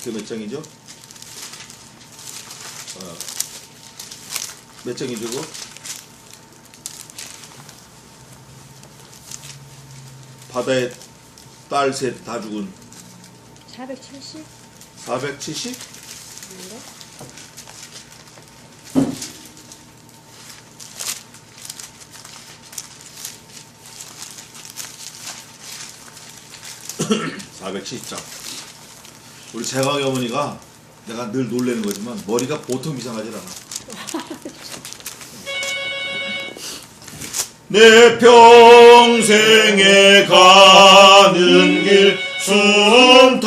그게 몇 장이죠? 몇 장이죠, 그거? 바다에 딸 셋 다 죽은 470? 470? 뭔데? (470장) 우리 재광이 어머니가 내가 늘 놀래는 거지만 머리가 보통 이상하질 않아. 내 평생에 가는 길 순탄하여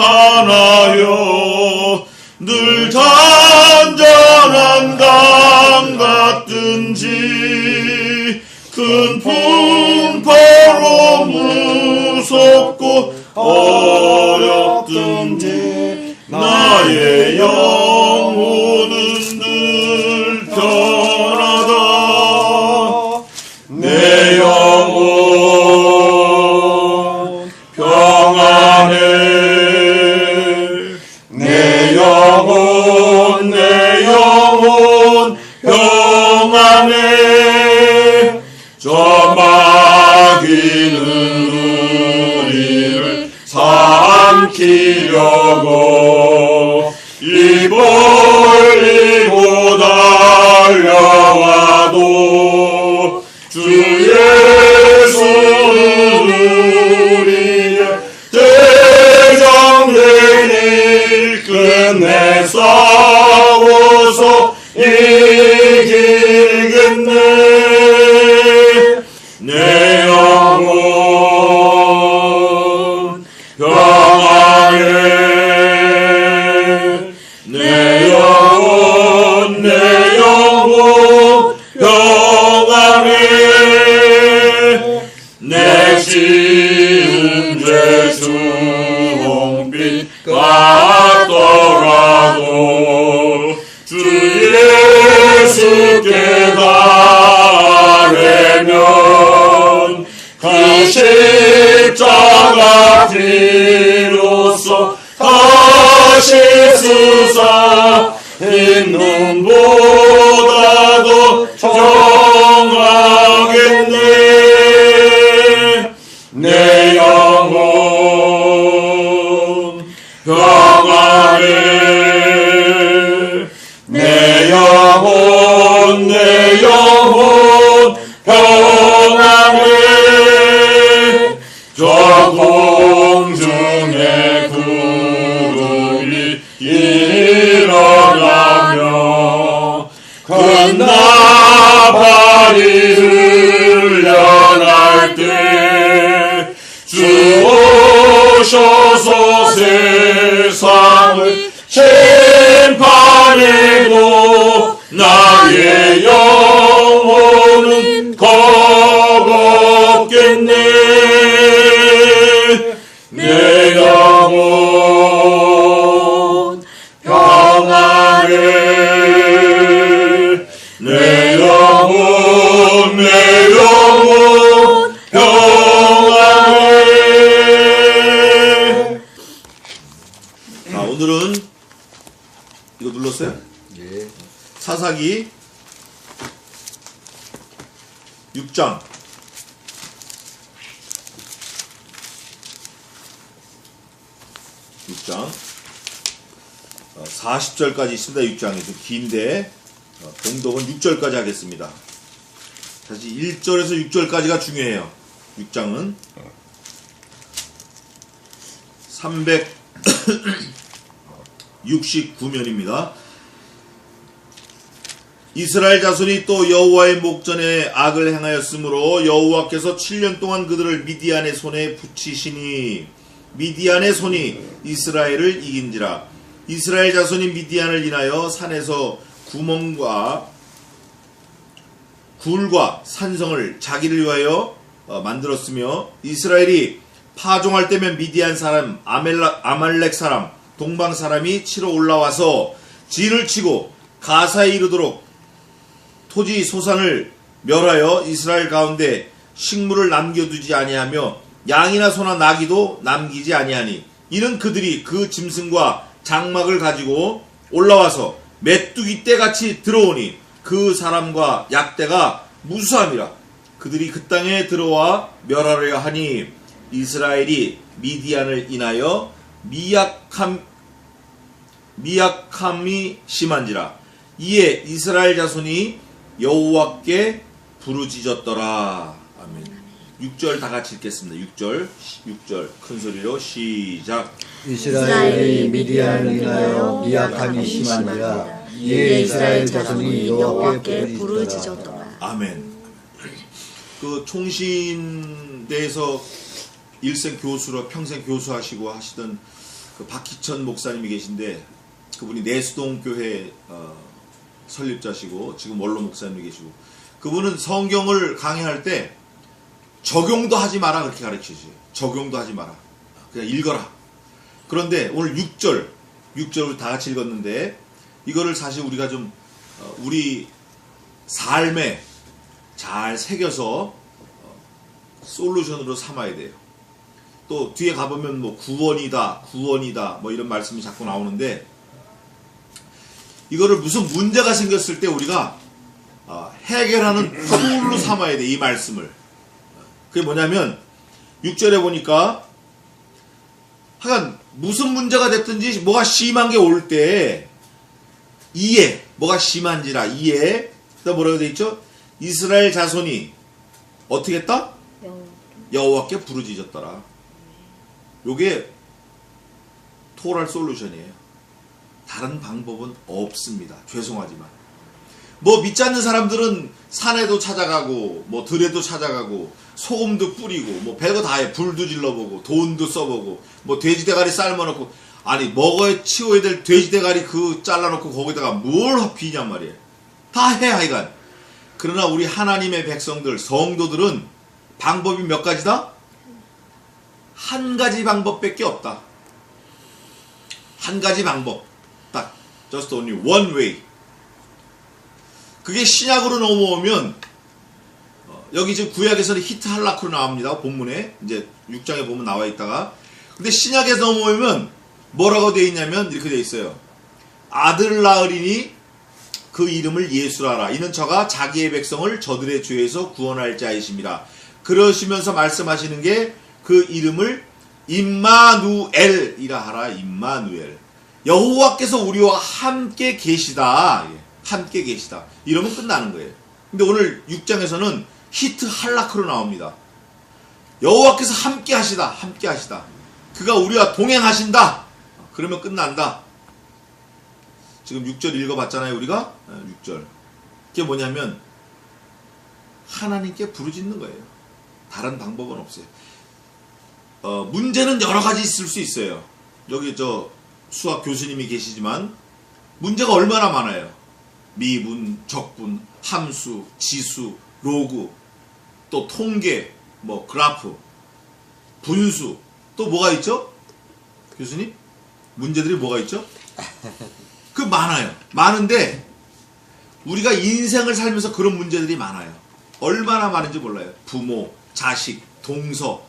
늘 잔잔한 강 같든지 큰 풍파로 무섭고 어렵든지 나의 영혼은 늘 편하다. 내 영혼 평안해. 내 영혼 평안해. 저 마귀는 우리를 삼키려고 입 벌리고 달려와도 주 예수는 우리의 대장되니 끝내 싸워서 이기겠네. 내 영혼 평안해. 내 영혼 평안해. 내 지은 죄 주홍빛 같더라도 주 예수께 달래면 그 십자가 피로써 다시 쓰사 흰눈보다도 정하겠네. 내 영혼 평안해. 내 영혼 평안해. 저 공중의 구름이 일어나며 큰 나팔이 흘려날 때 주 오셔서 세상을 심판해도 나의 영혼은 겁없겠네. 내 영혼 평안해. 내 영혼 평안해. 자, 오늘은 이거 눌렀어요? 예. 사사기 6장 40절까지 있습니다. 6장이 좀 긴데 봉독은 6절까지 하겠습니다. 사실 1절에서 6절까지가 중요해요. 6장은 369면입니다. 이스라엘 자손이 또 여호와의 목전에 악을 행하였으므로 여호와께서 7년 동안 그들을 미디안의 손에 붙이시니 미디안의 손이 이스라엘을 이긴지라. 이스라엘 자손이 미디안을 인하여 산에서 구멍과 굴과 산성을 자기를 위하여 만들었으며 이스라엘이 파종할 때면 미디안 사람 아말렉 사람 동방 사람이 치러 올라와서 진을 치고 가사에 이르도록 토지 소산을 멸하여 이스라엘 가운데 식물을 남겨두지 아니하며 양이나 소나 나귀도 남기지 아니하니 이는 그들이 그 짐승과 장막을 가지고 올라와서 메뚜기 떼같이 들어오니 그 사람과 약대가 무수함이라. 그들이 그 땅에 들어와 멸하려 하니 이스라엘이 미디안을 인하여 미약함이 심한지라. 이에 이스라엘 자손이 여호와께 부르짖었더라. 아멘. 6절 다 같이 읽겠습니다. 6절 큰 소리로 시작. 이스라엘이 미디안을 인하여 미약함이 심하니라. 이에 이스라엘 자손이 여호와께 부르짖었더라. 아멘. 그 총신대에서 일생 교수로 평생 교수하시고 하시던 그 박희천 목사님이 계신데, 그분이 내수동 교회 설립자시고 지금 원로 목사님이 계시고, 그분은 성경을 강의할 때 적용도 하지 마라 그렇게 가르치지. 적용도 하지 마라. 그냥 읽어라. 그런데 오늘 6절을 다 같이 읽었는데, 이거를 사실 우리가 좀 우리 삶에 잘 새겨서 솔루션으로 삼아야 돼요. 또 뒤에 가보면 뭐 구원이다 뭐 이런 말씀이 자꾸 나오는데, 이거를 무슨 문제가 생겼을 때 우리가 해결하는 툴로 삼아야 돼, 이 말씀을. 그게 뭐냐면 6절에 보니까 하여간 무슨 문제가 됐든지 뭐가 심한 게 올 때 이에 뭐가 심한지라. 이에 또 뭐라고 되어 있죠? 이스라엘 자손이 어떻게 했다? 여호와께 부르짖었더라. 요게 토럴 솔루션이에요. 다른 방법은 없습니다. 죄송하지만. 뭐 믿지 않는 사람들은 산에도 찾아가고 뭐 들에도 찾아가고 소금도 뿌리고 뭐 별거 다 해. 불도 질러보고 돈도 써보고 뭐 돼지 대가리 삶아놓고, 아니 먹어야 치워야 될 돼지 대가리 그 잘라놓고 거기다가 뭘 비냔 말이에요. 다 해 하여간. 그러나 우리 하나님의 백성들, 성도들은 방법이 몇 가지다? 한 가지 방법밖에 없다. 한 가지 방법. 딱 just only one way. 그게 신약으로 넘어오면 여기 지금 구약에서는 히트 할라크로 나옵니다. 본문에 이제 6장에 보면 나와 있다가, 근데 신약에 넘어오면 뭐라고 되어 있냐면 이렇게 되어 있어요. 아들 낳으리니 그 이름을 예수라라. 이는 저가 자기의 백성을 저들의 죄에서 구원할 자이심이라. 그러시면서 말씀하시는 게 그 이름을 임마누엘이라 하라. 임마누엘. 여호와께서 우리와 함께 계시다. 함께 계시다. 이러면 끝나는 거예요. 근데 오늘 6장에서는 히트 할라크로 나옵니다. 여호와께서 함께 하시다. 함께 하시다. 그가 우리와 동행하신다. 그러면 끝난다. 지금 6절 읽어봤잖아요, 우리가. 6절. 그게 뭐냐면 하나님께 부르짖는 거예요. 다른 방법은 없어요. 문제는 여러 가지 있을 수 있어요. 여기 저 수학 교수님이 계시지만 문제가 얼마나 많아요. 미분, 적분, 함수, 지수, 로그, 또 통계, 뭐 그래프, 분수, 또 뭐가 있죠? 교수님? 문제들이 뭐가 있죠? 그 많아요. 많은데 우리가 인생을 살면서 그런 문제들이 많아요. 얼마나 많은지 몰라요. 부모, 자식, 동서,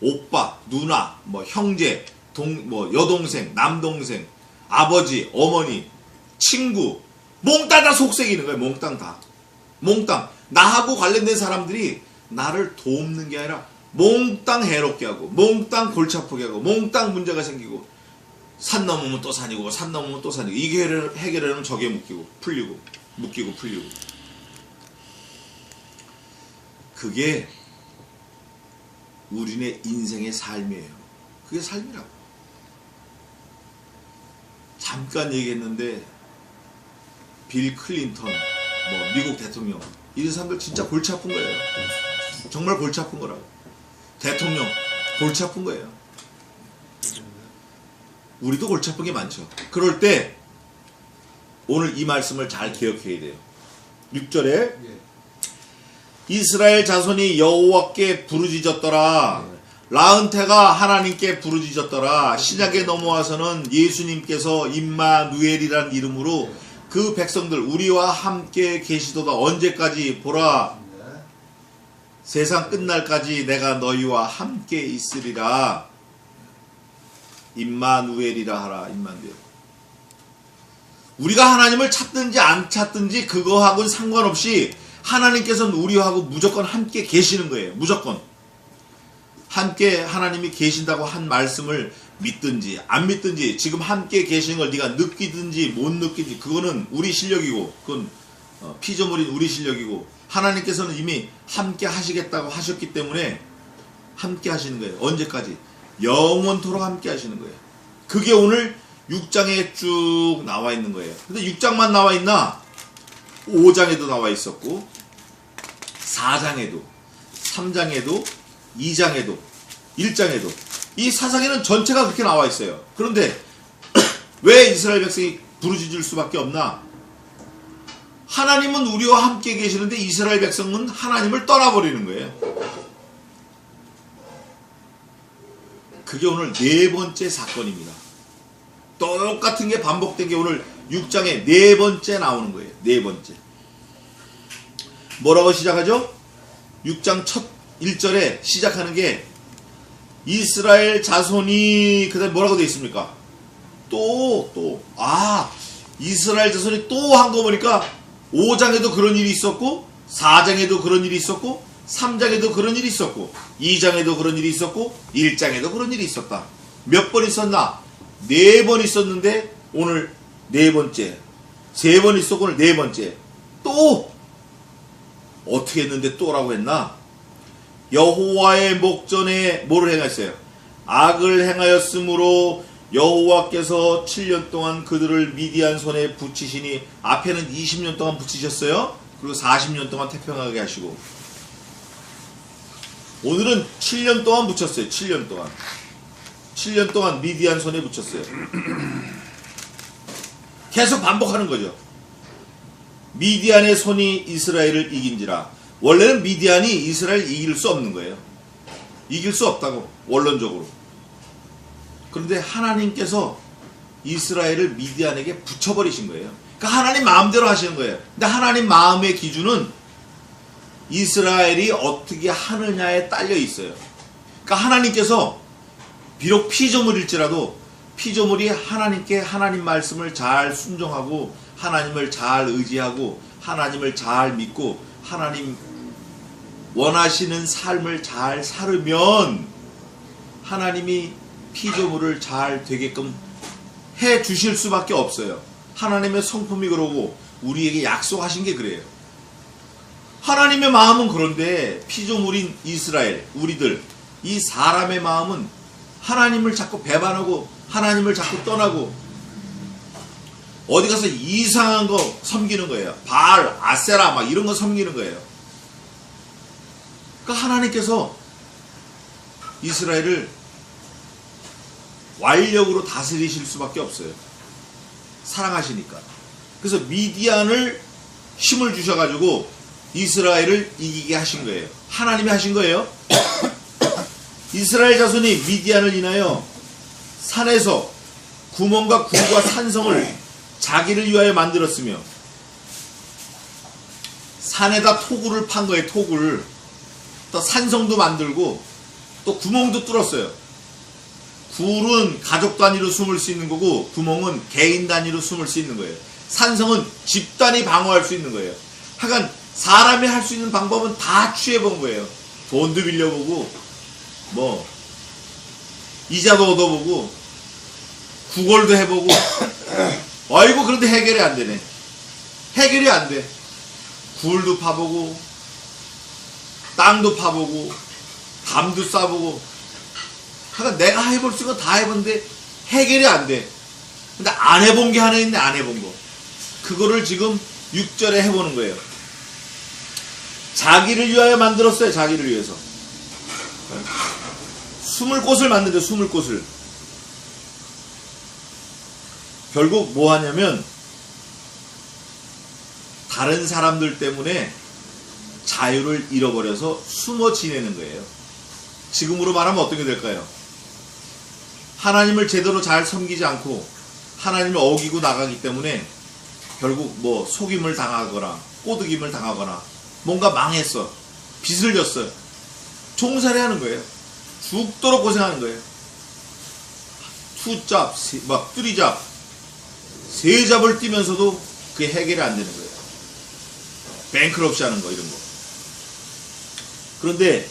오빠, 누나, 뭐 형제, 뭐 여동생, 남동생, 아버지, 어머니, 친구, 몽땅 다 속색이는 거예요. 몽땅 다. 몽땅. 나하고 관련된 사람들이 나를 돕는 게 아니라 몽땅 해롭게 하고, 몽땅 골치 아프게 하고, 몽땅 문제가 생기고, 산 넘으면 또 산이고, 산 넘으면 또 산이고, 이게 해결하면 저게 묶이고, 풀리고, 묶이고, 풀리고. 그게 우리네 인생의 삶이에요. 그게 삶이라고. 잠깐 얘기했는데 빌 클린턴, 뭐 미국 대통령, 이런 사람들 진짜 골치 아픈 거예요. 정말 골치 아픈 거라고. 대통령 골치 아픈 거예요. 우리도 골치 아픈 게 많죠. 그럴 때 오늘 이 말씀을 잘 기억해야 돼요. 6절에 이스라엘 자손이 여호와께 부르짖었더라. 라은테가 하나님께 부르짖었더라. 신약에 넘어와서는 예수님께서 임마누엘이라는 이름으로 그 백성들 우리와 함께 계시도다. 언제까지? 보라, 세상 끝날까지 내가 너희와 함께 있으리라. 임마누엘이라 하라. 임마누엘. 우리가 하나님을 찾든지 안 찾든지 그거하고는 상관없이 하나님께서는 우리하고 무조건 함께 계시는 거예요. 무조건. 함께 하나님이 계신다고 한 말씀을 믿든지 안 믿든지 지금 함께 계시는 걸 네가 느끼든지 못 느끼든지 그거는 우리 실력이고 그건 피조물인 우리 실력이고 하나님께서는 이미 함께 하시겠다고 하셨기 때문에 함께 하시는 거예요. 언제까지? 영원토록 함께 하시는 거예요. 그게 오늘 6장에 쭉 나와 있는 거예요. 근데 6장만 나와 있나? 5장에도 나와 있었고 4장에도 3장에도 2장에도 1장에도 이 사상에는 전체가 그렇게 나와 있어요. 그런데 왜 이스라엘 백성이 부르짖을 수밖에 없나? 하나님은 우리와 함께 계시는데 이스라엘 백성은 하나님을 떠나버리는 거예요. 그게 오늘 네 번째 사건입니다. 똑같은 게 반복된 게 오늘 6장에 네 번째 나오는 거예요. 네 번째. 뭐라고 시작하죠? 6장 첫 1절에 시작하는 게 이스라엘 자손이 그 다음에 뭐라고 되어 있습니까? 이스라엘 자손이 또 한 거 보니까 5장에도 그런 일이 있었고 4장에도 그런 일이 있었고 3장에도 그런 일이 있었고 2장에도 그런 일이 있었고 1장에도 그런 일이 있었다. 몇 번 있었나? 4번 있었는데 오늘 네 번째. 3번 있었고 오늘 네 번째. 또 어떻게 했는데 또라고 했나? 여호와의 목전에 뭐를 행했어요? 악을 행하였으므로 여호와께서 7년 동안 그들을 미디안 손에 붙이시니 앞에는 20년 동안 붙이셨어요. 그리고 40년 동안 태평하게 하시고 오늘은 7년 동안 붙였어요. 7년 동안. 7년 동안 미디안 손에 붙였어요. 계속 반복하는 거죠. 미디안의 손이 이스라엘을 이긴지라. 원래는 미디안이 이스라엘을 이길 수 없는 거예요. 이길 수 없다고 원론적으로. 그런데 하나님께서 이스라엘을 미디안에게 붙여버리신 거예요. 그러니까 하나님 마음대로 하시는 거예요. 근데 하나님 마음의 기준은 이스라엘이 어떻게 하느냐에 딸려 있어요. 그러니까 하나님께서 비록 피조물일지라도 피조물이 하나님께 하나님 말씀을 잘 순종하고 하나님을 잘 의지하고 하나님을 잘 믿고 하나님 원하시는 삶을 잘 살으면 하나님이 피조물을 잘 되게끔 해 주실 수밖에 없어요. 하나님의 성품이 그러고 우리에게 약속하신 게 그래요. 하나님의 마음은 그런데 피조물인 이스라엘, 우리들, 이 사람의 마음은 하나님을 자꾸 배반하고 하나님을 자꾸 떠나고 어디 가서 이상한 거 섬기는 거예요. 바알, 아세라 막 이런 거 섬기는 거예요. 그러니까 하나님께서 이스라엘을 완력으로 다스리실 수밖에 없어요. 사랑하시니까. 그래서 미디안을 힘을 주셔가지고 이스라엘을 이기게 하신 거예요. 하나님이 하신 거예요. 이스라엘 자손이 미디안을 인하여 산에서 구멍과 굴과 산성을 자기를 위하여 만들었으며 산에다 토굴을 판 거예요. 토굴. 또 산성도 만들고 또 구멍도 뚫었어요. 굴은 가족 단위로 숨을 수 있는 거고 구멍은 개인 단위로 숨을 수 있는 거예요. 산성은 집단이 방어할 수 있는 거예요. 하여간 사람이 할 수 있는 방법은 다 취해본 거예요. 돈도 빌려보고 뭐 이자도 얻어보고 구걸도 해보고 아이고 그런데 해결이 안 되네. 해결이 안 돼. 굴도 파보고 땅도 파보고 담도 싸보고 하여간 내가 해볼 수 있는 거 다 해봤는데 해결이 안 돼. 근데 안 해본 게 하나 있네. 안 해본 거. 그거를 지금 6절에 해보는 거예요. 자기를 위하여 만들었어요. 자기를 위해서. 숨을 곳을 만든대. 숨을 곳을. 결국 뭐 하냐면 다른 사람들 때문에 자유를 잃어버려서 숨어 지내는 거예요. 지금으로 말하면 어떻게 될까요? 하나님을 제대로 잘 섬기지 않고 하나님을 어기고 나가기 때문에 결국 뭐 속임을 당하거나 꼬드김을 당하거나 뭔가 망했어. 빚을 졌어요. 종살이 하는 거예요. 죽도록 고생하는 거예요. 투잡, 막 쓰리잡, 세 잡을 뛰면서도 그게 해결이 안 되는 거예요. 뱅크럽시 하는 거, 이런 거. 그런데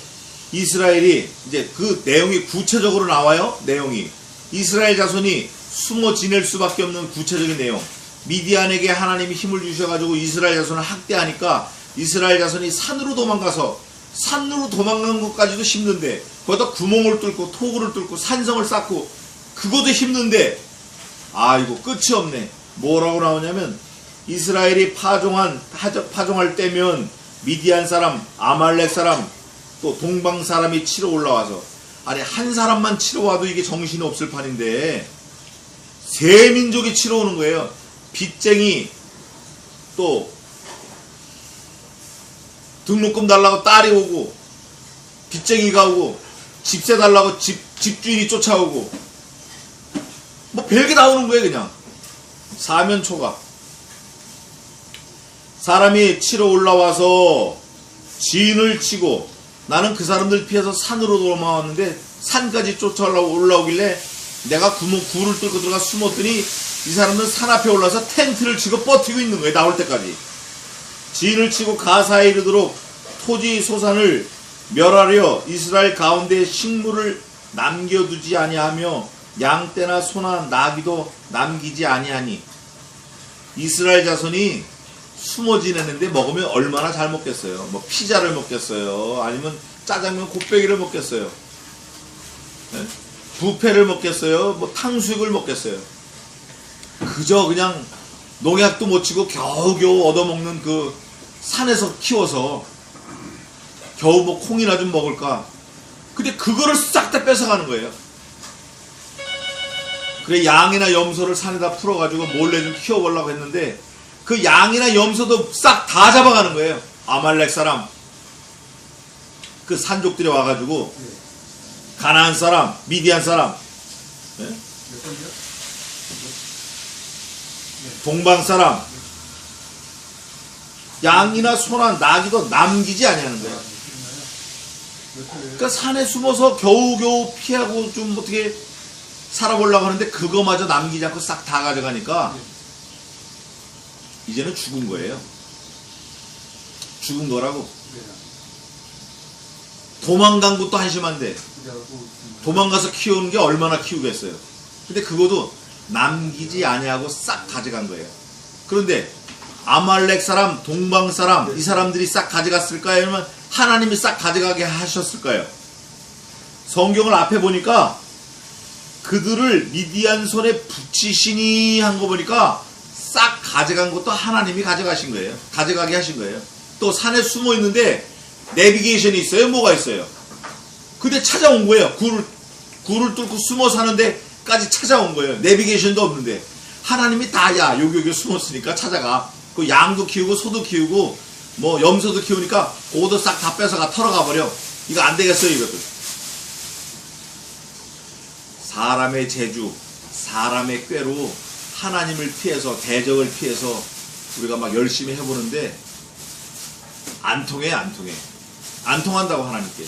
이스라엘이 이제 그 내용이 구체적으로 나와요. 내용이 이스라엘 자손이 숨어 지낼 수밖에 없는 구체적인 내용. 미디안에게 하나님이 힘을 주셔가지고 이스라엘 자손을 학대하니까 이스라엘 자손이 산으로 도망가서, 산으로 도망간 것까지도 힘든데 거기다 구멍을 뚫고 토구를 뚫고 산성을 쌓고 그것도 힘든데 이거 끝이 없네. 뭐라고 나오냐면 이스라엘이 파종할 때면 미디안 사람, 아말렉 사람, 또 동방 사람이 치러 올라와서, 아니 한 사람만 치러 와도 이게 정신이 없을 판인데 세 민족이 치러 오는 거예요. 빚쟁이, 또 등록금 달라고 딸이 오고, 빚쟁이가 오고, 집세 달라고 집주인이 쫓아오고, 뭐 별게 다 오는 거예요. 그냥 사면초가. 사람이 치러 올라와서 진을 치고, 나는 그 사람들 피해서 산으로 도망왔는데 산까지 올라오길래 내가 굴을 뚫고 들어가 숨었더니 이 사람들은 산 앞에 올라서 텐트를 치고 버티고 있는 거예요. 나올 때까지. 진을 치고 가사에 이르도록 토지 소산을 멸하려 이스라엘 가운데 식물을 남겨두지 아니하며 양떼나 소나 나귀도 남기지 아니하니. 이스라엘 자손이 숨어 지내는데 먹으면 얼마나 잘 먹겠어요. 뭐 피자를 먹겠어요. 아니면 짜장면 곱빼기를 먹겠어요. 네? 부페를 먹겠어요. 뭐 탕수육을 먹겠어요. 그저 그냥 농약도 못 치고 겨우겨우 얻어먹는 그 산에서 키워서 겨우 뭐 콩이나 좀 먹을까. 근데 그거를 싹 다 뺏어가는 거예요. 그래 양이나 염소를 산에다 풀어가지고 몰래 좀 키워보려고 했는데 그 양이나 염소도 싹 다 잡아가는 거예요. 아말렉 사람, 그 산족들이 와가지고 가나안 사람, 미디안 사람, 네? 동방 사람, 양이나 소나 나귀도 남기지 아니하는 거예요. 그러니까 산에 숨어서 겨우겨우 피하고 좀 어떻게 살아보려고 하는데 그거마저 남기지 않고 싹 다 가져가니까 이제는 죽은 거예요. 죽은 거라고. 도망간 것도 한심한데 도망가서 키우는 게 얼마나 키우겠어요. 근데 그것도 남기지 아니하고 싹 가져간 거예요. 그런데 아말렉 사람, 동방 사람, 이 사람들이 싹 가져갔을까요? 아니면 하나님이 싹 가져가게 하셨을까요? 성경을 앞에 보니까 그들을 미디안 손에 붙이시니 한 거 보니까 싹 가져간 것도 하나님이 가져가신 거예요. 가져가게 하신 거예요. 또 산에 숨어 있는데 내비게이션이 있어요? 뭐가 있어요? 근데 찾아온 거예요. 굴을 뚫고 숨어 사는 데까지 찾아온 거예요. 내비게이션도 없는데 하나님이 다 여기 숨었으니까 찾아가. 그 양도 키우고 소도 키우고 뭐 염소도 키우니까 그것도 싹 다 뺏어가 털어가 버려. 이거 안 되겠어요. 이것도 사람의 재주, 사람의 꾀로 하나님을 피해서, 대적을 피해서 우리가 막 열심히 해보는데 안 통해. 안 통한다고 하나님께.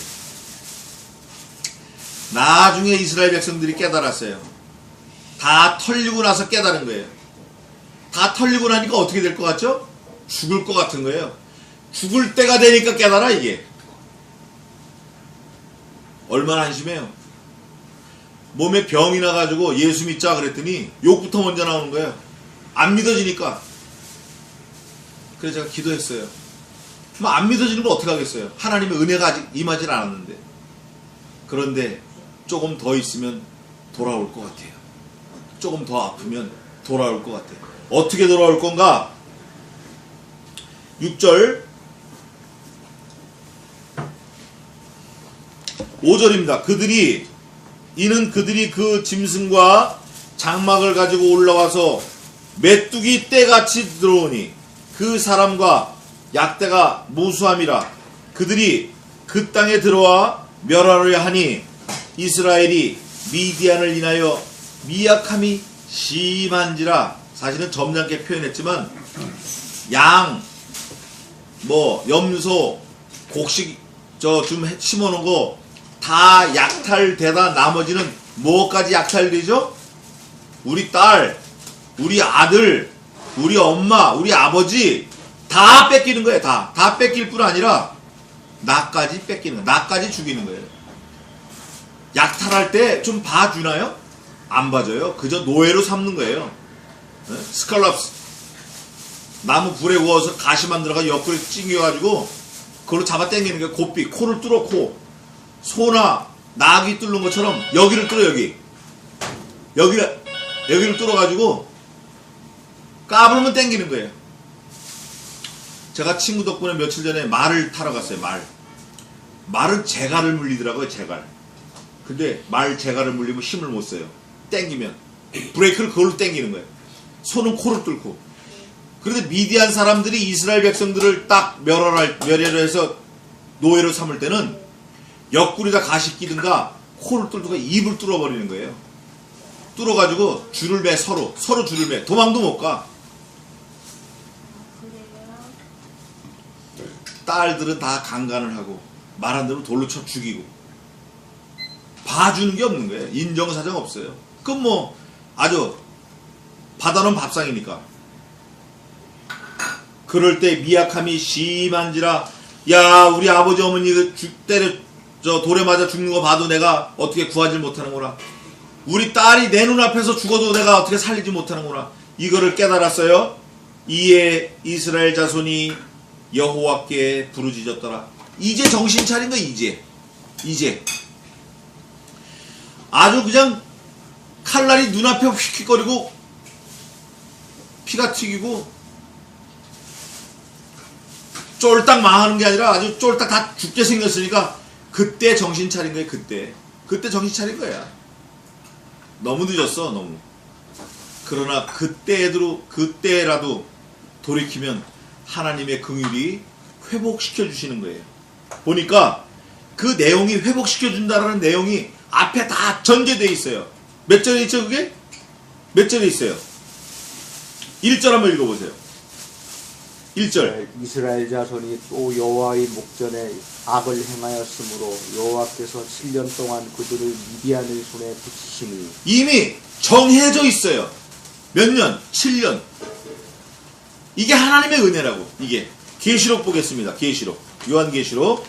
나중에 이스라엘 백성들이 깨달았어요. 다 털리고 나서 깨달은 거예요. 다 털리고 나니까 어떻게 될 것 같죠? 죽을 것 같은 거예요. 죽을 때가 되니까 깨달아. 이게 얼마나 한심해요. 몸에 병이 나가지고 예수 믿자 그랬더니 욕부터 먼저 나오는 거예요. 안 믿어지니까. 그래서 제가 기도했어요. 뭐 안 믿어지는 걸 어떻게 하겠어요. 하나님의 은혜가 아직 임하지 않았는데. 그런데 조금 더 있으면 돌아올 것 같아요. 조금 더 아프면 돌아올 것 같아요. 어떻게 돌아올 건가? 6절 5절입니다. 이는 그들이 그 짐승과 장막을 가지고 올라와서 메뚜기 떼같이 들어오니 그 사람과 약대가 무수함이라. 그들이 그 땅에 들어와 멸하려 하니 이스라엘이 미디안을 인하여 미약함이 심한지라. 사실은 점잖게 표현했지만 양, 뭐 염소, 곡식 좀 심어놓은 거 다 약탈되다 나머지는 뭐까지 약탈되죠? 우리 딸, 우리 아들, 우리 엄마, 우리 아버지 다 뺏기는 거예요. 다 뺏길 뿐 아니라 나까지 뺏기는 거예요. 나까지 죽이는 거예요. 약탈할 때 좀 봐주나요? 안 봐줘요. 그저 노예로 삼는 거예요. 스칼랍스 나무 불에 구워서 가시 만들어가 옆구리 찡겨가지고 그걸로 잡아 당기는 거예요. 고삐 코를 뚫어 코. 소나 낙이 뚫는 것처럼 여기를 뚫어 여기를 뚫어가지고 까불면 당기는 거예요. 제가 친구 덕분에 며칠 전에 말을 타러 갔어요. 말은 재갈을 물리더라고요. 재갈. 근데 말 재갈을 물리면 힘을 못 써요. 당기면 브레이크를 그걸로 당기는 거예요. 손은 코를 뚫고. 그런데 미디안 사람들이 이스라엘 백성들을 딱 멸하를 해서 노예로 삼을 때는 옆구리다 가시 끼든가 코를 뚫든가 입을 뚫어버리는 거예요. 뚫어가지고 줄을 매 서로 줄을 매. 도망도 못 가. 딸들은 다 강간을 하고 말한 대로 돌로 쳐 죽이고 봐주는 게 없는 거예요. 인정사정 없어요. 그럼 뭐 아주 받아놓은 밥상이니까. 그럴 때 미약함이 심한지라 야 우리 아버지 어머니 때려 돌에 맞아 죽는 거 봐도 내가 어떻게 구하지 못하는구나. 우리 딸이 내 눈앞에서 죽어도 내가 어떻게 살리지 못하는구나. 이거를 깨달았어요. 이에 이스라엘 자손이 여호와께 부르짖었더라. 이제 정신 차린 거. 이제 아주 그냥 칼날이 눈앞에 휙휙거리고 피가 튀기고 쫄딱 망하는 게 아니라 아주 쫄딱 다 죽게 생겼으니까 그때 정신 차린 거예요. 그때 정신 차린 거야. 너무 늦었어. 너무. 그러나 그때라도 돌이키면 하나님의 긍휼이 회복시켜 주시는 거예요. 보니까 그 내용이 회복시켜 준다라는 내용이 앞에 다 전개되어 있어요. 몇 절에 있죠 그게? 몇 절에 있어요? 1절 한번 읽어보세요. 1절. 이스라엘 자손이 또 여호와의 목전에 악을 행하였으므로 여호와께서 7년 동안 그들을 미디안의 손에 붙이시니. 이미 정해져 있어요. 몇 년? 7년. 이게 하나님의 은혜라고. 이게 계시록 보겠습니다. 계시록. 요한계시록.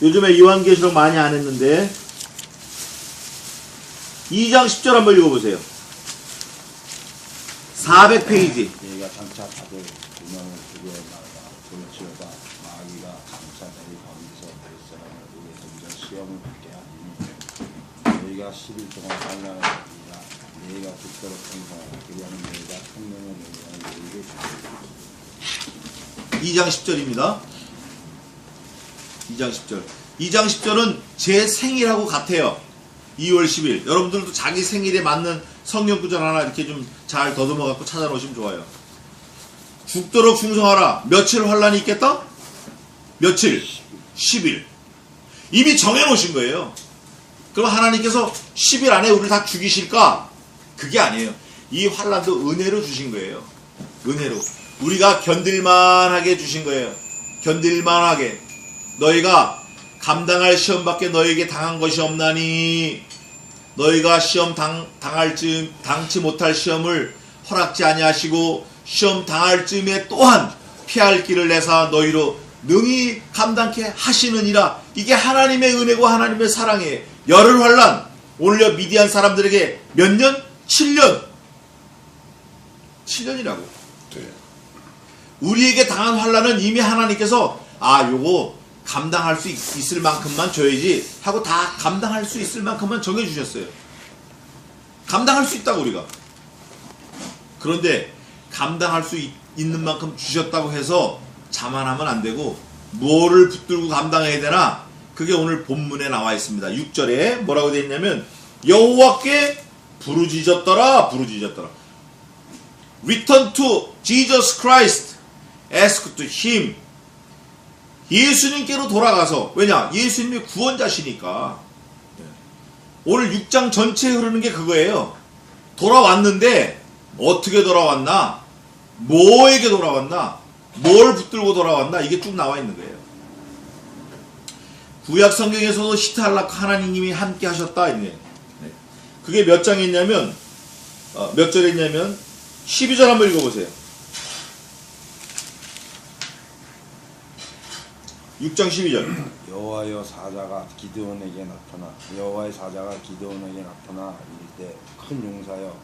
요즘에 요한계시록 많이 안 했는데 2장 10절 한번 읽어보세요. 400페이지. 얘가 장차 받을 운명을 두려워 말라. 돌치어다 마귀가 장차 너희 가운데서 될 사람을 위해 점점 시험을 받게 하니 너희가 10일 동안 살라니라. 너희가 죽도록 행동하라. 그리하면 너희가 생명을 누리는 너희에게 주리라. 2장 10절입니다. 2장 10절. 2장 10절은 제 생일하고 같아요. 2월 10일. 여러분들도 자기 생일에 맞는 성경 구절 하나 이렇게 좀 잘 더듬어 갖고 찾아놓으시면 좋아요. 죽도록 충성하라. 며칠 환란이 있겠다? 며칠? 10일. 이미 정해놓으신 거예요. 그럼 하나님께서 10일 안에 우리를 다 죽이실까? 그게 아니에요. 이 환란도 은혜로 주신 거예요. 은혜로. 우리가 견딜만하게 주신 거예요. 견딜만하게. 너희가 감당할 시험밖에 너희에게 당한 것이 없나니 너희가 시험 당할 즈음 당치 못할 시험을 허락지 아니하시고 시험 당할 즈음에 또한 피할 길을 내사 너희로 능히 감당케 하시느니라. 이게 하나님의 은혜고 하나님의 사랑이에요. 열흘 환란 올려 미디안 사람들에게 몇 년? 7년. 7년이라고. 우리에게 당한 환란은 이미 하나님께서 요거 감당할 수 있을 만큼만 줘야지 하고 다 감당할 수 있을 만큼만 정해주셨어요. 감당할 수 있다고 우리가. 그런데 감당할 수 있는 만큼 주셨다고 해서 자만하면 안 되고 뭐를 붙들고 감당해야 되나? 그게 오늘 본문에 나와 있습니다. 6절에 뭐라고 되어 있냐면 여호와께 부르짖었더라. Return to Jesus Christ. Ask to Him. 예수님께로 돌아가서. 왜냐? 예수님이 구원자시니까. 오늘 6장 전체에 흐르는 게 그거예요. 돌아왔는데 어떻게 돌아왔나? 뭐에게 돌아왔나? 뭘 붙들고 돌아왔나? 이게 쭉 나와 있는 거예요. 구약 성경에서도 시트할락 하나님이 함께 하셨다. 네. 그게 몇 장에 있냐면, 몇 절에 있냐면, 12절 한번 읽어보세요. 6장 12절. 여호와의 사자가 기드온에게 나타나 이를 때 큰 용사여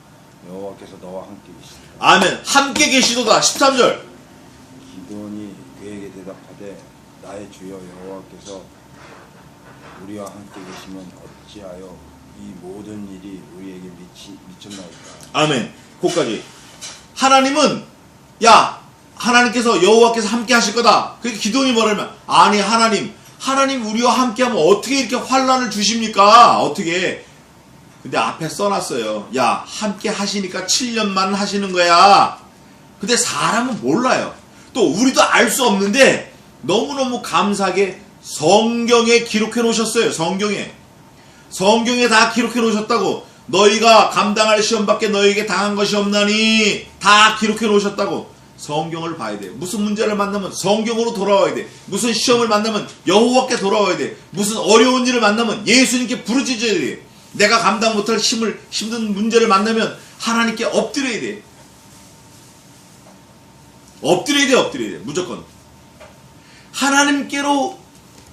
여호와께서 너와 함께 계시리라. 아멘. 함께 계시도다. 13절. 기드온이 그에게 대답하되 나의 주여 여호와께서 우리와 함께 계시면 어찌하여 이 모든 일이 우리에게 미쳤나이까. 아멘. 거기까지. 하나님은 하나님께서 여호와께서 함께 하실 거다. 그러니까 기도원이 뭐라면 아니 하나님 우리와 함께하면 어떻게 이렇게 환난을 주십니까? 어떻게? 근데 앞에 써놨어요. 야 함께 하시니까 7년만 하시는 거야. 근데 사람은 몰라요. 또 우리도 알 수 없는데 너무너무 감사하게 성경에 기록해 놓으셨어요. 성경에 다 기록해 놓으셨다고. 너희가 감당할 시험밖에 너희에게 당한 것이 없나니 다 기록해 놓으셨다고. 성경을 봐야 돼. 무슨 문제를 만나면 성경으로 돌아와야 돼. 무슨 시험을 만나면 여호와께 돌아와야 돼. 무슨 어려운 일을 만나면 예수님께 부르짖어야 돼. 내가 감당 못할 힘든 문제를 만나면 하나님께 엎드려야 돼. 엎드려야 돼. 무조건. 하나님께로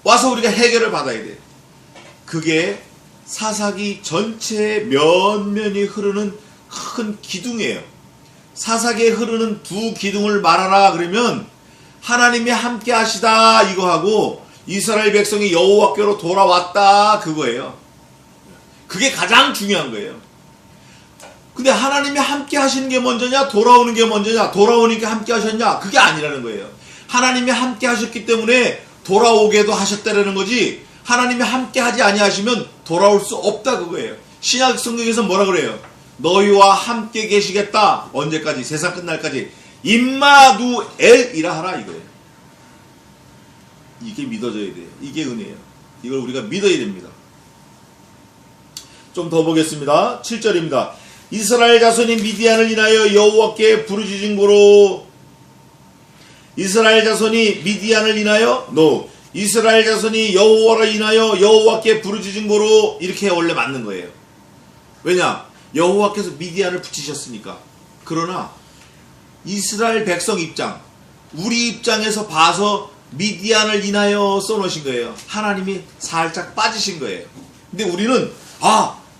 와서 우리가 해결을 받아야 돼. 그게 사사기 전체의 면면이 흐르는 큰 기둥이에요. 사사기에 흐르는 두 기둥을 말하라 그러면 하나님이 함께 하시다 이거 하고 이스라엘 백성이 여호와께로 돌아왔다 그거예요. 그게 가장 중요한 거예요. 근데 하나님이 함께 하시는 게 먼저냐 돌아오는 게 먼저냐 돌아오는 게 함께 하셨냐 그게 아니라는 거예요. 하나님이 함께 하셨기 때문에 돌아오게도 하셨다라는 거지 하나님이 함께 하지 아니하시면 돌아올 수 없다 그거예요. 신약 성경에서 뭐라 그래요? 너희와 함께 계시겠다. 언제까지? 세상 끝날까지. 임마누엘이라 하라 이거예요. 이게 믿어져야 돼요. 이게 은혜예요. 이걸 우리가 믿어야 됩니다. 좀 더 보겠습니다. 7절입니다. 이스라엘 자손이 미디안을 인하여 여호와께 부르짖은 고로 이스라엘 자손이 미디안을 인하여 이스라엘 자손이 여호와를 인하여 여호와께 부르짖은 고로 이렇게 원래 맞는 거예요. 왜냐? 여호와께서 미디안을 붙이셨으니까. 그러나 이스라엘 백성 입장, 우리 입장에서 봐서 미디안을 인하여 써놓으신 거예요. 하나님이 살짝 빠지신 거예요. 근데 우리는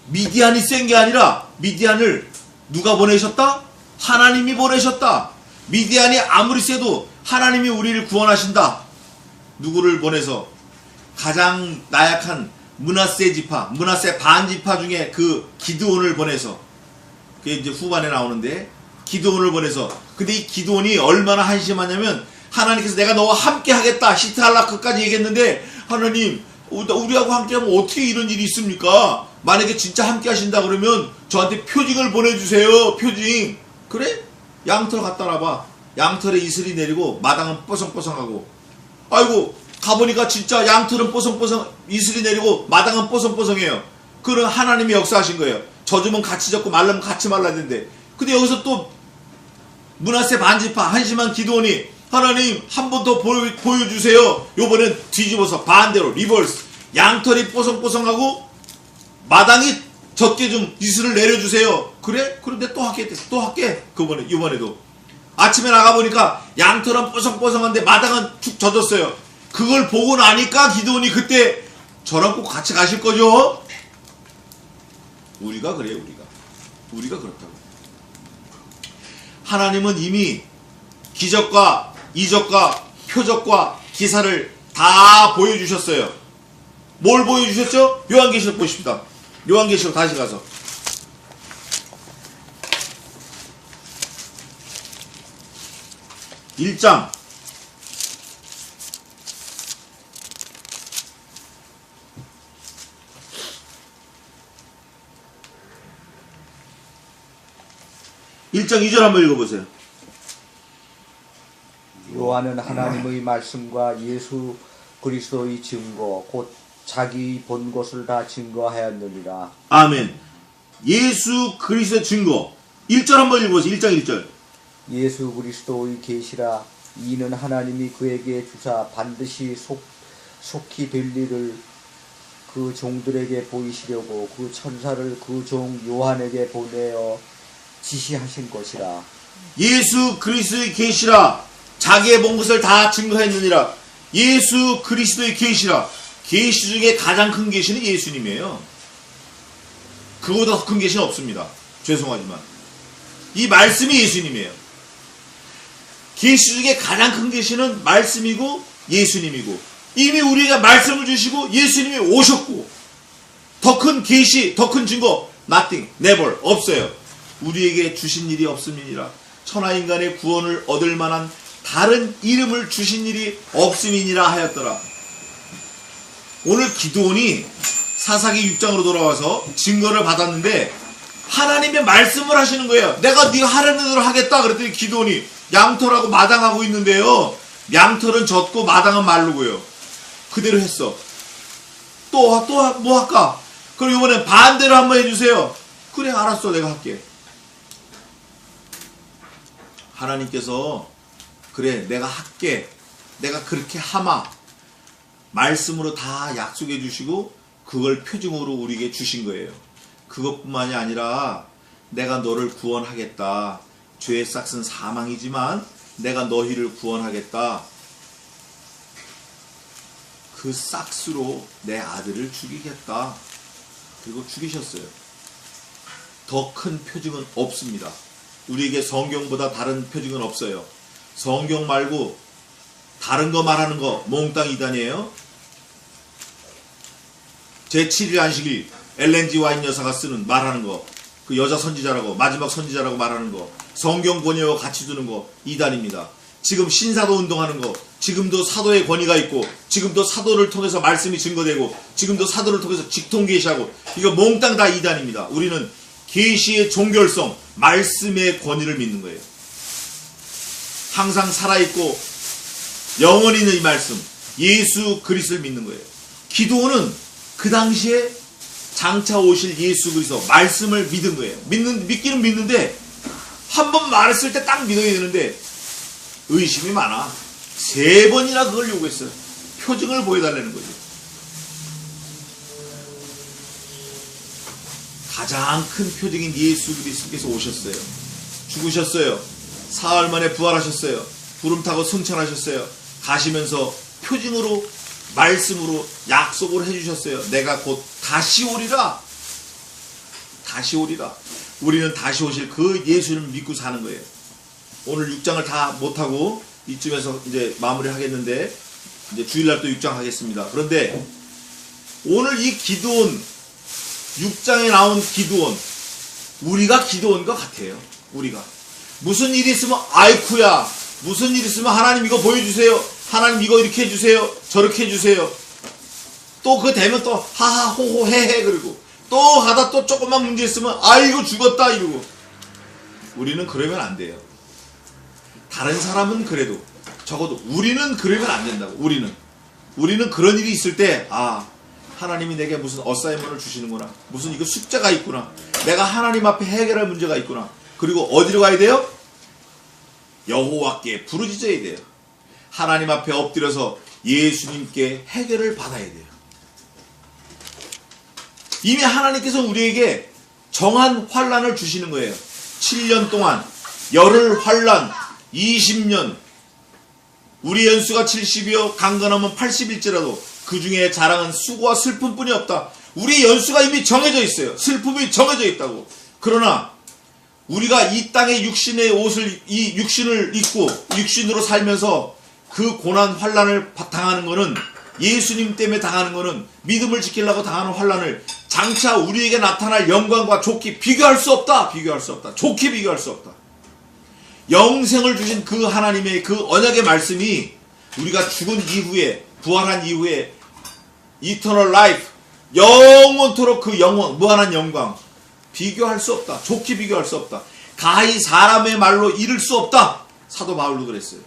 미디안이 센 게 아니라 미디안을 누가 보내셨다? 하나님이 보내셨다. 미디안이 아무리 세도 하나님이 우리를 구원하신다. 누구를 보내서? 가장 나약한 므낫세 반지파 중에 그 기드온을 보내서, 그게 이제 후반에 나오는데, 기드온을 보내서, 근데 이 기드온이 얼마나 한심하냐면, 하나님께서 내가 너와 함께 하겠다, 시트할라크까지 얘기했는데, 하나님, 우리하고 함께 하면 어떻게 이런 일이 있습니까? 만약에 진짜 함께 하신다 그러면, 저한테 표징을 보내주세요, 표징. 그래? 양털 갖다 놔봐. 양털에 이슬이 내리고, 마당은 뽀송뽀송하고, 아이고, 가보니까 진짜 양털은 뽀송뽀송 이슬이 내리고 마당은 뽀송뽀송해요. 그런 하나님이 역사하신 거예요. 젖으면 같이 젖고 말르면 같이 말라야 되는데. 근데 여기서 또 므낫세 반지파 한심한 기드온이 하나님 한 번 더 보여주세요. 요번엔 뒤집어서 반대로 리버스. 양털이 뽀송뽀송하고 마당이 젖게 좀 이슬을 내려주세요. 그래? 그런데 또 할게. 이번에도 아침에 나가보니까 양털은 뽀송뽀송한데 마당은 축 젖었어요. 그걸 보고 나니까 기드온이 그때 저랑 꼭 같이 가실 거죠? 우리가 그래요, 우리가 그렇다고. 하나님은 이미 기적과 이적과 표적과 기사를 다 보여주셨어요. 뭘 보여주셨죠? 요한계시록 보십시다. 요한계시록 다시 가서. 1장 1장 2절 한번 읽어보세요. 요한은 하나님의 말씀과 예수 그리스도의 증거 곧 자기 본 것을 다 증거하였느니라. 아멘. 예수 그리스도의 증거. 1절 한번 읽어보세요. 1장 1절. 예수 그리스도의 계시라. 이는 하나님이 그에게 주사 반드시 속히 될 일을 그 종들에게 보이시려고 그 천사를 그 종 요한에게 보내어 지시하신 것이라. 예수 그리스도의 계시라. 자기의 본 것을 다 증거했느니라. 예수 그리스도의 계시라. 계시 중에 가장 큰 계시는 예수님이에요. 그보다 더 큰 계시는 없습니다. 죄송하지만 이 말씀이 예수님이에요. 계시 중에 가장 큰 계시는 말씀이고 예수님이고, 이미 우리가 말씀을 주시고 예수님이 오셨고, 더 큰 계시, 더 큰 증거 nothing, never, 없어요. 우리에게 주신 일이 없음이니라. 천하인간의 구원을 얻을 만한 다른 이름을 주신 일이 없음이니라 하였더라. 오늘 기드온이 사사기 6장으로 돌아와서 증거를 받았는데 하나님의 말씀을 하시는 거예요. 내가 네가 하라는 대로 하겠다 그랬더니 기드온이 양털하고 마당하고 있는데요, 양털은 젖고 마당은 마르고요. 그대로 했어. 또 뭐 할까? 그럼 이번엔 반대로 한번 해주세요. 그래, 알았어, 내가 할게. 하나님께서 그래, 내가 할게, 내가 그렇게 하마, 말씀으로 다 약속해 주시고 그걸 표징으로 우리에게 주신 거예요. 그것뿐만이 아니라 내가 너를 구원하겠다. 죄의 싹은 사망이지만 내가 너희를 구원하겠다. 그 싹스로 내 아들을 죽이겠다. 그리고 죽이셨어요. 더 큰 표징은 없습니다. 우리에게 성경보다 다른 표징은 없어요. 성경 말고 다른 거 말하는 거 몽땅 이단이에요. 제7일 안식일 엘렌 G 와인 여사가 쓰는 말하는 거, 그 여자 선지자라고, 마지막 선지자라고 말하는 거, 성경 번역과 같이 두는 거 이단입니다. 지금 신사도 운동하는 거, 지금도 사도의 권위가 있고, 지금도 사도를 통해서 말씀이 증거되고, 지금도 사도를 통해서 직통 계시하고, 이거 몽땅 다 이단입니다. 우리는 계시의 종결성, 말씀의 권위를 믿는 거예요. 항상 살아있고 영원히 있는 이 말씀, 예수 그리스도를 믿는 거예요. 기도는 그 당시에 장차 오실 예수 그리스도 말씀을 믿은 거예요. 믿기는 믿는데 한 번 말했을 때 딱 믿어야 되는데 의심이 많아. 3번이나 그걸 요구했어요. 표징을 보여달라는 거죠. 가장 큰 표징인 예수 그리스도께서 오셨어요. 죽으셨어요. 사흘 만에 부활하셨어요. 구름 타고 승천하셨어요. 가시면서 표징으로, 말씀으로 약속을 해주셨어요. 내가 곧 다시 오리라. 다시 오리라. 우리는 다시 오실 그 예수를 믿고 사는 거예요. 오늘 6장을 다 못하고 이쯤에서 이제 마무리 하겠는데, 이제 주일날 또 6장 하겠습니다. 그런데 오늘 이 기드온, 6장에 나온 기드온, 우리가 기드온 것 같아요. 우리가 무슨 일이 있으면 아이쿠야, 무슨 일 있으면 하나님 이거 보여주세요, 하나님 이거 이렇게 해주세요, 저렇게 해주세요. 또 그거 되면 또 하하 호호 헤헤, 그리고 또 가다 또 조금만 문제 있으면 아이고 죽었다 이러고. 우리는 그러면 안 돼요. 다른 사람은 그래도, 적어도 우리는 그러면 안 된다고. 우리는 그런 일이 있을 때, 아, 하나님이 내게 무슨 어사이먼을 주시는구나, 무슨 이거 숙제가 있구나, 내가 하나님 앞에 해결할 문제가 있구나. 그리고 어디로 가야 돼요? 여호와께 부르짖어야 돼요. 하나님 앞에 엎드려서 예수님께 해결을 받아야 돼요. 이미 하나님께서 우리에게 정한 환란을 주시는 거예요. 7년 동안 열흘 환란, 20년, 우리 연수가 70이요 강건하면 80일지라도 그 중에 자랑은 수고와 슬픔뿐이 없다. 우리 연수가 이미 정해져 있어요. 슬픔이 정해져 있다고. 그러나 우리가 이 땅의 육신의 옷을, 이 육신을 입고 육신으로 살면서 그 고난 환란을 당하는 거는, 예수님 때문에 당하는 거는, 믿음을 지키려고 당하는 환란을 장차 우리에게 나타날 영광과 좋게 비교할 수 없다. 비교할 수 없다. 좋게 비교할 수 없다. 영생을 주신 그 하나님의 그 언약의 말씀이 우리가 죽은 이후에, 부활한 이후에 이터널 라이프, 영원토록 그 영원, 무한한 영광, 비교할 수 없다. 좋게 비교할 수 없다. 가히 사람의 말로 이룰 수 없다. 사도 바울도 그랬어요.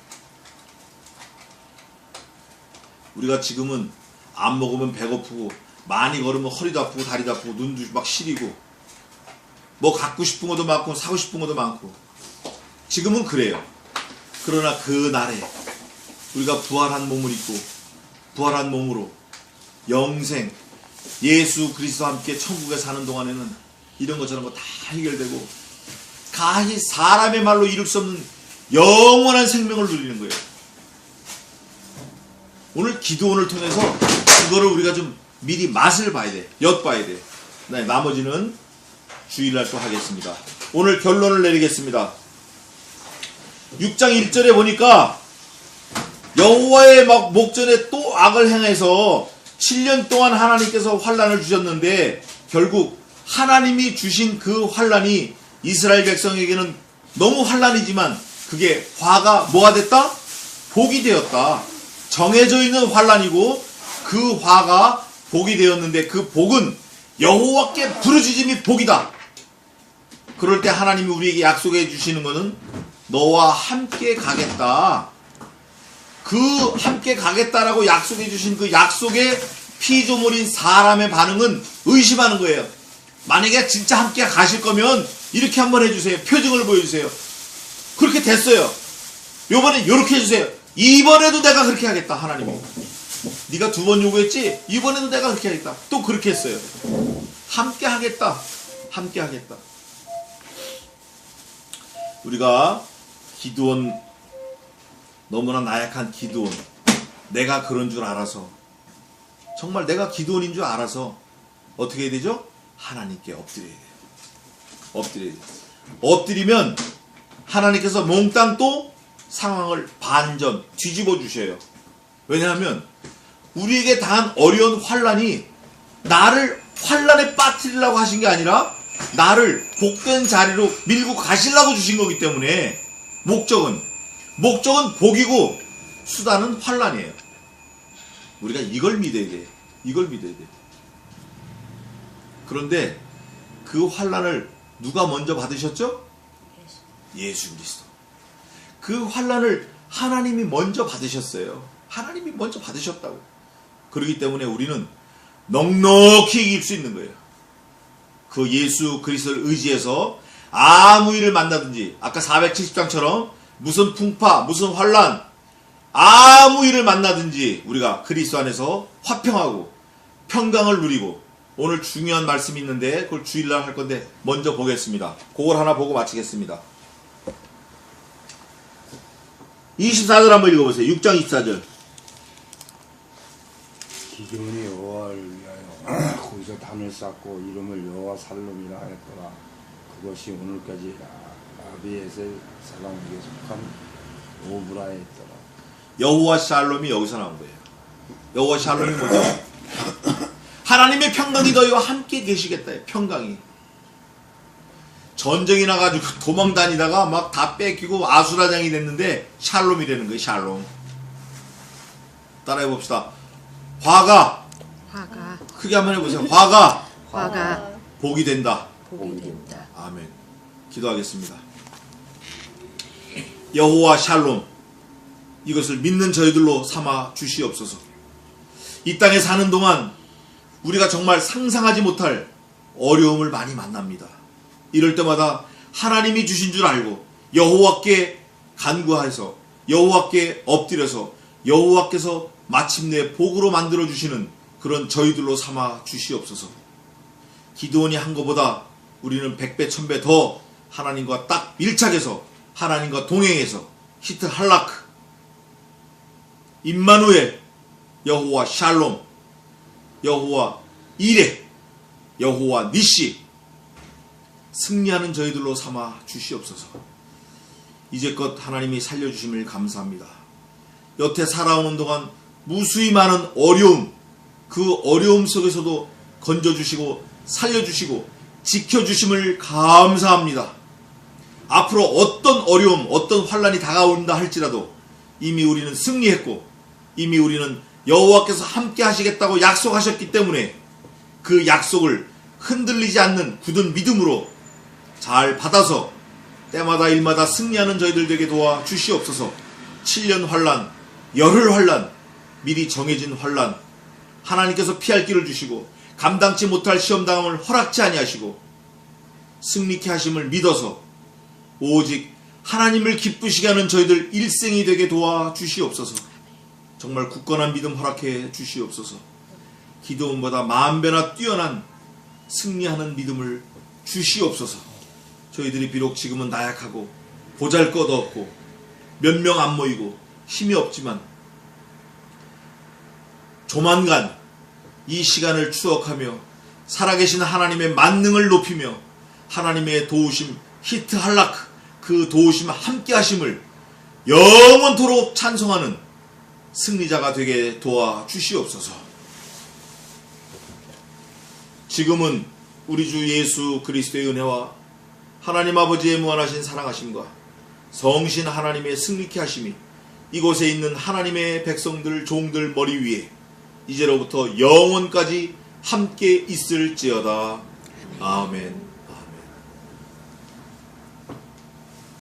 우리가 지금은 안 먹으면 배고프고, 많이 걸으면 허리도 아프고 다리도 아프고 눈도 막 시리고, 뭐 갖고 싶은 것도 많고 사고 싶은 것도 많고, 지금은 그래요. 그러나 그 날에 우리가 부활한 몸을 입고 부활한 몸으로 영생 예수 그리스도와 함께 천국에 사는 동안에는 이런 거 저런 거 다 해결되고 가히 사람의 말로 이룰 수 없는 영원한 생명을 누리는 거예요. 오늘 기도원을 통해서 그거를 우리가 좀 미리 맛을 봐야 돼. 엿봐야 돼. 네, 나머지는 주일날 또 하겠습니다. 오늘 결론을 내리겠습니다. 6장 1절에 보니까 여호와의 목전에 또 악을 행해서 7년 동안 하나님께서 환난을 주셨는데 결국 하나님이 주신 그 환난이 이스라엘 백성에게는 너무 환난이지만 그게 화가 뭐가 됐다? 복이 되었다. 정해져 있는 환난이고 그 화가 복이 되었는데 그 복은 여호와께 부르짖음이 복이다. 그럴 때 하나님이 우리에게 약속해 주시는 것은 너와 함께 가겠다. 그 함께 가겠다라고 약속해 주신 그 약속의 피조물인 사람의 반응은 의심하는 거예요. 만약에 진짜 함께 가실 거면 이렇게 한번 해주세요. 표징을 보여주세요. 그렇게 됐어요. 요번엔 요렇게 해주세요. 이번에도 내가 그렇게 하겠다. 하나님이 네가 2번 요구했지? 이번에도 내가 그렇게 하겠다. 또 그렇게 했어요. 함께 하겠다. 함께 하겠다. 우리가 기드온, 너무나 나약한 기드온, 내가 그런 줄 알아서, 정말 내가 기드온인 줄 알아서 어떻게 해야 되죠? 하나님께 엎드려야 돼요. 엎드려야 돼요. 엎드리면 하나님께서 몽땅 또 상황을 반전 뒤집어 주셔요. 왜냐하면 우리에게 당한 어려운 환난이 나를 환난에 빠뜨리려고 하신 게 아니라 나를 복된 자리로 밀고 가시려고 주신 거기 때문에 목적은 복이고 수단은 환난이에요. 우리가 이걸 믿어야 돼요. 이걸 믿어야 돼요. 그런데 그 환난을 누가 먼저 받으셨죠? 예수 그리스도. 그 환난을 하나님이 먼저 받으셨어요. 하나님이 먼저 받으셨다고. 그렇기 때문에 우리는 넉넉히 이길 수 있는 거예요. 그 예수 그리스도를 의지해서 아무 일을 만나든지 아까 470장처럼 무슨 풍파, 무슨 환난, 아무 일을 만나든지 우리가 그리스도 안에서 화평하고 평강을 누리고, 오늘 중요한 말씀이 있는데 그걸 주일날 할 건데 먼저 보겠습니다. 그걸 하나 보고 마치겠습니다. 24절 한번 읽어보세요. 6장 24절. 기드온이 여호와를 위하여 거기서 담을 쌓고 이름을 여호와 살롬이라 하였더라. 그것이 오늘까지 아비에셀 사람에게 속한 오브라에 있더라. 여호와 샬롬이 여기서 나온 거예요. 여호와 샬롬이 뭐죠? 하나님의 평강이 너희와 함께 계시겠다. 평강이. 전쟁이 나가지고 도망 다니다가 막 다 뺏기고 아수라장이 됐는데 샬롬이 되는 거예요. 샬롬. 따라해 봅시다. 화가 크게 한번 해보세요. 화가 복이 된다. 복이 된다. 아멘. 기도하겠습니다. 여호와 샬롬, 이것을 믿는 저희들로 삼아 주시옵소서. 이 땅에 사는 동안 우리가 정말 상상하지 못할 어려움을 많이 만납니다. 이럴 때마다 하나님이 주신 줄 알고 여호와께 간구해서 여호와께 엎드려서 여호와께서 마침내 복으로 만들어 주시는 그런 저희들로 삼아 주시옵소서. 기드온이 한 것보다 우리는 100배 1000배 더 하나님과 딱 밀착해서 하나님과 동행해서 히트 할라크, 임마누엘, 여호와 샬롬, 여호와 이레, 여호와 니시 승리하는 저희들로 삼아 주시옵소서. 이제껏 하나님이 살려주심을 감사합니다. 여태 살아오는 동안 무수히 많은 어려움, 그 어려움 속에서도 건져주시고 살려주시고 지켜주심을 감사합니다. 앞으로 어떤 어려움, 어떤 환난이 다가온다 할지라도 이미 우리는 승리했고 이미 우리는 여호와께서 함께 하시겠다고 약속하셨기 때문에 그 약속을 흔들리지 않는 굳은 믿음으로 잘 받아서 때마다 일마다 승리하는 저희들 되게 도와 주시옵소서. 7년 환난, 열흘 환난, 미리 정해진 환난, 하나님께서 피할 길을 주시고 감당치 못할 시험당함을 허락지 아니하시고 승리케 하심을 믿어서 오직 하나님을 기쁘시게 하는 저희들 일생이 되게 도와 주시옵소서. 정말 굳건한 믿음 허락해 주시옵소서. 기도원보다 만배나 뛰어난 승리하는 믿음을 주시옵소서. 저희들이 비록 지금은 나약하고 보잘것없고 몇 명 안 모이고 힘이 없지만 조만간 이 시간을 추억하며 살아계신 하나님의 만능을 높이며 하나님의 도우심 히트 할라크 그 도우심 함께 하심을 영원토록 찬송하는 승리자가 되게 도와 주시옵소서. 지금은 우리 주 예수 그리스도의 은혜와 하나님 아버지의 무한하신 사랑하심과 성신 하나님의 승리케 하심이 이곳에 있는 하나님의 백성들 종들 머리 위에 이제로부터 영원까지 함께 있을지어다. 아멘.